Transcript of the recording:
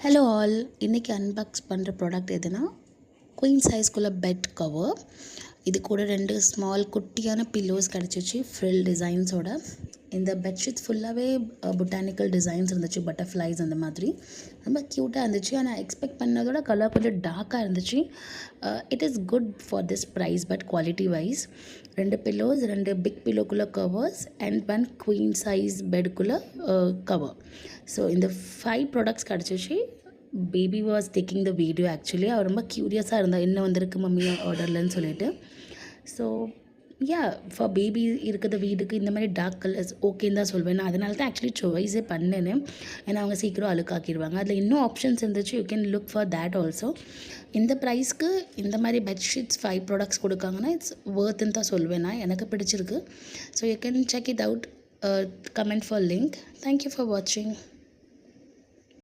Hello all, இன்றைக்கி unbox பண்ணுற product எதுனா குயின் சைஸ்க்குள்ள பெட் கவர். இது கூட 2 ஸ்மால் குட்டியான பில்லோஸ் கிடச்சிச்சு ஃப்ரில் டிசைன்ஸோட. இந்த பெட்ஷீட் ஃபுல்லாகவே பொட்டானிக்கல் டிசைன்ஸ் இருந்துச்சு, பட்டர்ஃப்ளைஸ் அந்த மாதிரி ரொம்ப க்யூட்டாக இருந்துச்சு. ஆனால் எக்ஸ்பெக்ட் பண்ணதோட கலர் கொஞ்சம் டார்க்காக இருந்துச்சு. It is good for this price, but quality wise 2 pillows, 2 big பில்லோக்குள்ளே கவர்ஸ் அண்ட் 1 குயின் சைஸ் பெட்டுக்குள்ளே கவர். ஸோ இந்த 5 ப்ராடக்ட்ஸ் கிடச்சிச்சு. Baby was taking the video. Actually அவர் ரொம்ப க்யூரியஸாக இருந்தால் என்ன வந்திருக்கு மம்மி ஆர்டர்லன்னு சொல்லிட்டு. ஸோ ஃபார் பேபி இருக்கிற வீடுக்கு இந்த மாதிரி டார்க் கலர்ஸ் ஓகேன்னு தான் சொல்வேன். நான் அதனால தான் ஆக்சுவலி சாய்ஸே பண்ணேன்னு. ஏன்னா அவங்க சீக்கிரம் அழுக்காக்கிடுவாங்க. அதில் இன்னும் ஆப்ஷன்ஸ் இருந்துச்சு, you can look for that also. இந்த ப்ரைஸ்க்கு இந்த மாதிரி பெட்ஷீட்ஸ் 5 ப்ராடக்ட்ஸ் கொடுக்காங்கன்னா இட்ஸ் வர்த்துன்னு தான் சொல்வேன். நான் எனக்கு பிடிச்சிருக்கு. So you can check it out. Comment for link. Thank you for வாட்சிங்.